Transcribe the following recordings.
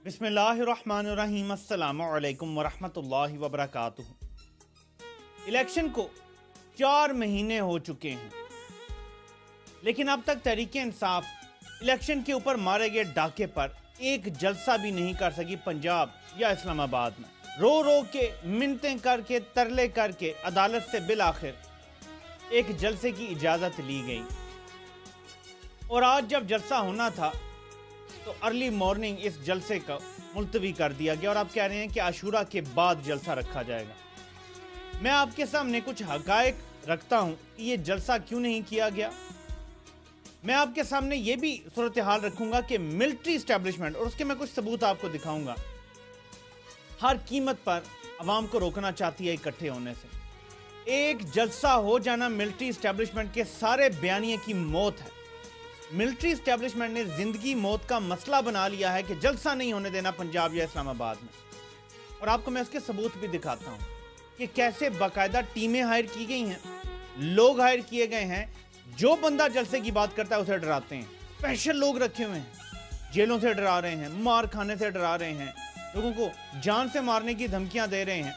बिस्मिल्लाहिर्रहमानिर्रहीम अस्सलामु अलैकुम वरहमतुल्लाहि वबरकातुहू। इलेक्शन को 4 महीने हो चुके हैं, लेकिन अब तक तहरीक इंसाफ इलेक्शन के ऊपर मारे गए डाके पर एक जलसा भी नहीं कर सकी पंजाब या इस्लामाबाद में। रो रो के मिन्नतें करके तरले करके अदालत से बिल आखिर एक जलसे की इजाज़त ली गई और आज जब जलसा होना था तो अर्ली मॉर्निंग इस जलसे का मुलतवी कर दिया गया और आप कह रहे हैं कि आशूरा के बाद जलसा रखा जाएगा। मैं आपके सामने कुछ हकायक रखता हूं कि ये जलसा क्यों नहीं किया गया। मैं आपके सामने ये भी सूरत हाल रखूंगा कि मिलिट्री इस्टेब्लिशमेंट, और उसके मैं कुछ सबूत आपको दिखाऊंगा, हर कीमत पर अवाम को रोकना चाहती है इकट्ठे होने से। एक जलसा हो जाना मिलिट्री इस्टेब्लिशमेंट के सारे बयानिए की मौत है। मिलिट्री इस्टेब्लिशमेंट ने जिंदगी मौत का मसला बना लिया है कि जलसा नहीं होने देना पंजाब या इस्लामाबाद में। और आपको मैं उसके सबूत भी दिखाता हूं कि कैसे बाकायदा टीमें हायर की गई हैं, लोग हायर किए गए हैं, जो बंदा जलसे की बात करता है उसे डराते हैं। स्पेशल लोग रखे हुए हैं, जेलों से डरा रहे हैं, मार खाने से डरा रहे हैं, लोगों को जान से मारने की धमकियां दे रहे हैं।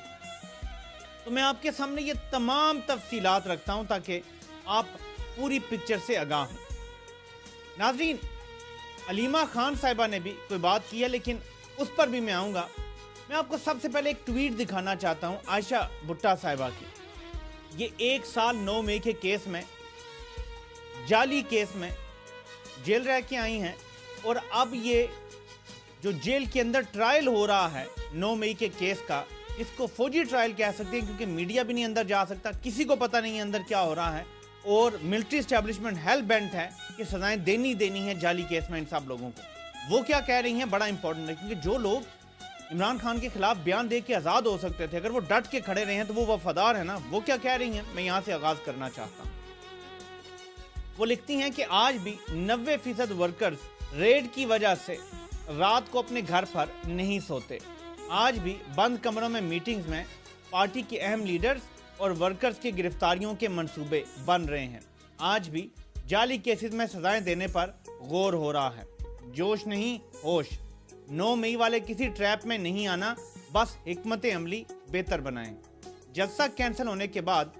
तो मैं आपके सामने ये तमाम तफसीलात रखता हूं ताकि आप पूरी पिक्चर से आगाह हों। नाज़रीन, अलीमा खान साहिबा ने भी कोई बात की है, लेकिन उस पर भी मैं आऊँगा। मैं आपको सबसे पहले एक ट्वीट दिखाना चाहता हूँ आयशा भुट्टा साहिबा की। ये 1 साल 9 मई के केस में, जाली केस में जेल रह के आई हैं और अब ये जो जेल के अंदर ट्रायल हो रहा है 9 मई के केस का, इसको फौजी ट्रायल कह सकते हैं क्योंकि मीडिया भी नहीं अंदर जा सकता, किसी को पता नहीं है अंदर क्या हो रहा है। और मिलिट्री इस्टेब्लिशमेंट हेल बेंट है कि सजाएं देनी है जाली केस में इन सब लोगों को। वो क्या कह रही हैं बड़ा इंपॉर्टेंट है, क्योंकि जो लोग इमरान खान के खिलाफ बयान दे के आज़ाद हो सकते थे, अगर वो डट के खड़े रहे हैं तो वो वफादार है ना। वो क्या कह रही हैं, मैं यहाँ से आगाज़ करना चाहता हूँ। वो लिखती हैं कि आज भी 90% वर्कर्स रेड की वजह से रात को अपने घर पर नहीं सोते। आज भी बंद कमरों में मीटिंग्स में पार्टी के अहम लीडर्स और वर्कर्स की गिरफ्तारियों के मंसूबे बन रहे हैं। आज भी जाली केसेस में सजाएं देने पर गौर हो रहा है। जोश नहीं होश। 9 मई वाले किसी ट्रैप में नहीं आना, बस हिकमत अमली बेहतर बनाएं। जलसा कैंसिल होने के बाद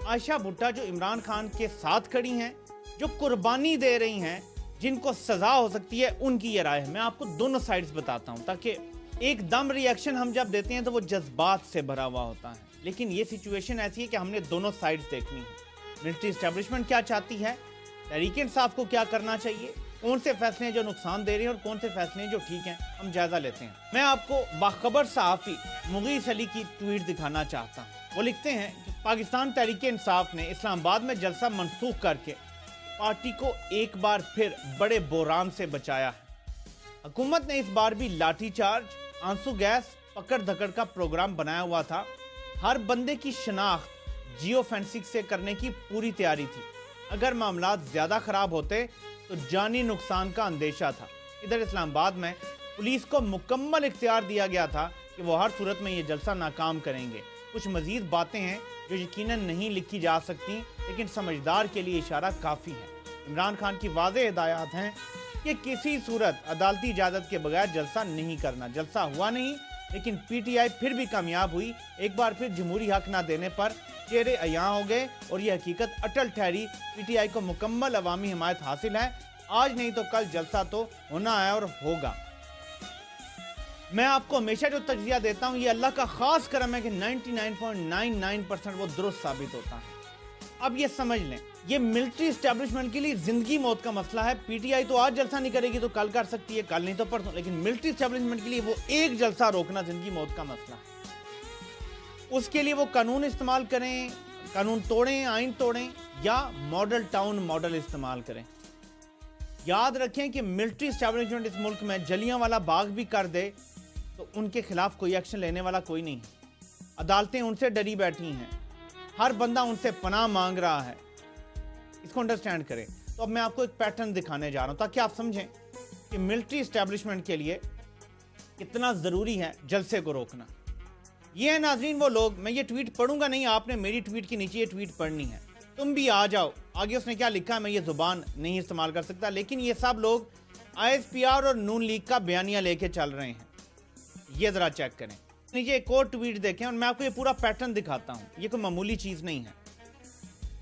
आयशा भुट्टा जो इमरान खान के साथ खड़ी हैं, जो कुर्बानी दे रही हैं, जिनको सजा हो सकती है, उनकी ये राय है। मैं आपको दोनों साइड्स बताता हूं ताकि एकदम रिएक्शन हम जब देते हैं तो वो जज्बात से भरा हुआ होता है, लेकिन ये सिचुएशन ऐसी है कि हमने दोनों साइड्स देखनी है। मिलिट्री इस्टेब्लिशमेंट क्या चाहती है, तहरीक इंसाफ को क्या करना चाहिए, कौन से फैसले हैं जो नुकसान दे रहे हैं और कौन से फैसले हैं जो ठीक हैं, हम जायजा लेते हैं। मैं आपको बाखबर सहाफ़ी मुगीस अली की ट्वीट दिखाना चाहता हूँ। वो लिखते हैं कि पाकिस्तान तहरीक इंसाफ ने इस्लामाबाद में जलसा मनसूख करके पार्टी को एक बार फिर बड़े बोरान से बचाया है। हुकूमत ने इस बार भी लाठी चार्ज, आंसू गैस, पकड़ धकड़ का प्रोग्राम बनाया हुआ था। हर बंदे की शनाख्त जियो फेंसिंग से करने की पूरी तैयारी थी। अगर मामला ज़्यादा ख़राब होते तो जानी नुकसान का अंदेशा था। इधर इस्लामाबाद में पुलिस को मुकम्मल इख्तियार दिया गया था कि वो हर सूरत में ये जलसा नाकाम करेंगे। कुछ मज़ीद बातें हैं जो यकीनन नहीं लिखी जा सकती, लेकिन समझदार के लिए इशारा काफ़ी है। इमरान खान की वाज़ेह हिदायत हैं कि किसी सूरत अदालती इजाज़त के बगैर जलसा नहीं करना। जलसा हुआ नहीं, लेकिन पीटीआई फिर भी कामयाब हुई। एक बार फिर जमहूरी हक ना देने पर चेहरे अयां हो गए और ये हकीकत अटल ठहरी। पीटीआई को मुकम्मल अवामी हिमायत हासिल है। आज नहीं तो कल जलसा तो होना है और होगा। मैं आपको हमेशा जो तज्जिया देता हूँ, ये अल्लाह का खास करम है कि 99.99% वो दुरुस्त साबित होता है। अब ये समझ लें, ये मिलिट्री इस्टेब्लिशमेंट के लिए जिंदगी मौत का मसला है। पीटीआई तो आज जलसा नहीं करेगी तो कल कर सकती है, कल नहीं तो परसों, लेकिन मिलिट्री इस्टेब्लिशमेंट के लिए वो एक जलसा रोकना जिंदगी मौत का मसला है। उसके लिए वो कानून इस्तेमाल करें, कानून तोड़ें, आइन तोड़ें, या मॉडल टाउन मॉडल इस्तेमाल करें। याद रखें कि मिलिट्री इस्टेब्लिशमेंट इस मुल्क में जलियांवाला बाग भी कर दे तो उनके खिलाफ कोई एक्शन लेने वाला कोई नहीं है। अदालतें उनसे डरी बैठी हैं, हर बंदा उनसे पनाह मांग रहा है। इसको अंडरस्टैंड करें। तो अब मैं आपको एक पैटर्न दिखाने जा रहा हूं ताकि आप समझें कि मिलिट्री इस्टेब्लिशमेंट के लिए कितना ज़रूरी है जलसे को रोकना। ये है नाजरीन वो लोग, मैं ये ट्वीट पढ़ूंगा नहीं, आपने मेरी ट्वीट के नीचे ये ट्वीट पढ़नी है। तुम भी आ जाओ। आगे उसने क्या लिखा है मैं ये ज़ुबान नहीं इस्तेमाल कर सकता, लेकिन ये सब लोग ISPR اور نون لیگ کا بیانیہ لے کے چل رہے ہیں. یہ ذرا چیک کریں. نیچے ایک اور ٹویٹ دیکھیں اور میں آپ کو یہ پورا پیٹرن دکھاتا ہوں. یہ کوئی معمولی چیز نہیں ہے.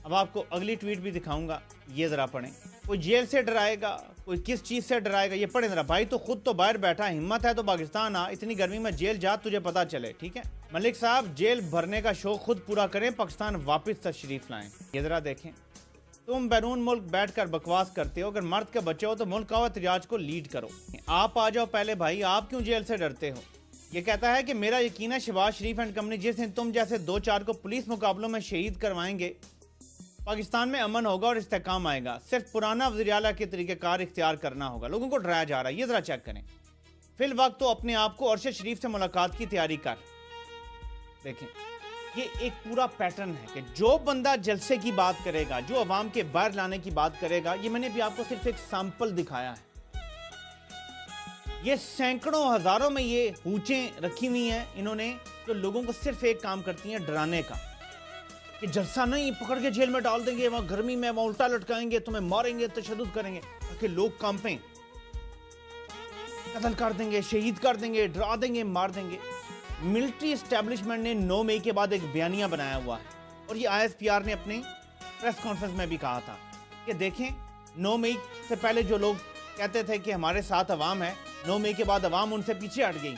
اب آپ کو اگلی ٹویٹ بھی دکھاؤں گا, یہ ذرا پڑھیں. کوئی جیل سے ڈرائے گا, کوئی کس چیز سے ڈرائے گا, یہ پڑھیں ذرا. بھائی تو خود تو باہر بیٹھا, ہمت ہے تو پاکستان آ, اتنی گرمی میں جیل جا, تجھے پتا چلے. ٹھیک ہے, ملک صاحب جیل بھرنے کا شوق خود پورا کریں, پاکستان واپس تشریف لائیں. یہ ذرا دیکھیں. تم بیرون ملک بیٹھ کر بکواس کرتے ہو, اگر مرد کے بچے ہو تو ملک کا احتجاج کو لیڈ کرو. آپ آ جاؤ پہلے بھائی, آپ کیوں جیل سے ڈرتے ہو؟ یہ کہتا ہے کہ میرا یقین ہے شہباز شریف اینڈ کمپنی جس دن تم جیسے 2-4 کو پولیس مقابلوں میں شہید کروائیں گے, پاکستان میں امن ہوگا اور استحکام آئے گا. صرف پرانا وزیر اعلیٰ کے طریقہ کار اختیار کرنا ہوگا. لوگوں کو ڈرایا جا رہا ہے. یہ ذرا چیک کریں. فی الوقت تو اپنے آپ کو ارشد شریف سے ملاقات کی تیاری کر. دیکھیں, یہ ایک پورا پیٹرن ہے کہ جو بندہ جلسے کی بات کرے گا, جو عوام کے باہر لانے کی بات کرے گا, یہ میں نے بھی آپ کو صرف ایک سیمپل دکھایا ہے. یہ سینکڑوں ہزاروں میں یہ ہوچیں رکھی ہوئی ہیں انہوں نے, جو لوگوں کو صرف ایک کام کرتی ہیں, ڈرانے کا. کہ جلسہ نہیں, پکڑ کے جیل میں ڈال دیں گے, وہاں گرمی میں وہاں الٹا لٹکائیں گے, تمہیں ماریں گے, تشدد کریں گے, تاکہ لوگ کانپیں, قتل کر دیں گے, شہید کر دیں گے, ڈرا دیں گے, مار دیں گے. ملٹری اسٹیبلشمنٹ نے 9 مئی کے بعد ایک بیانیہ بنایا ہوا ہے, اور یہ ISPR نے اپنے پریس کانفرنس میں بھی کہا تھا کہ دیکھیں 9 مئی سے پہلے جو لوگ کہتے تھے کہ ہمارے ساتھ عوام ہے, 9 مئی کے بعد عوام ان سے پیچھے ہٹ گئی.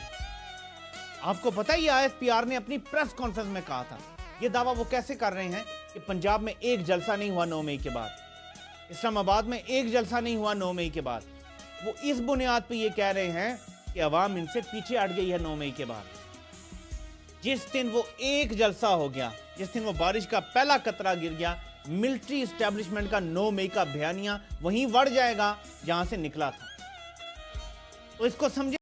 آپ کو پتہ ہے یہ ISPR نے اپنی پریس کانفرنس میں کہا تھا. یہ دعویٰ وہ کیسے کر رہے ہیں کہ پنجاب میں ایک جلسہ نہیں ہوا 9 مئی کے بعد, اسلام آباد میں ایک جلسہ نہیں ہوا 9 مئی کے بعد. وہ اس بنیاد پہ یہ کہہ رہے ہیں کہ عوام ان سے پیچھے ہٹ گئی ہے 9 مئی کے بعد. جس دن وہ ایک جلسہ ہو گیا, جس دن وہ بارش کا پہلا قطرہ گر گیا, ملٹری اسٹیبلشمنٹ کا 9 مئی کا بیانیہ وہیں وڑ جائے گا جہاں سے نکلا تھا. تو اس کو سمجھے.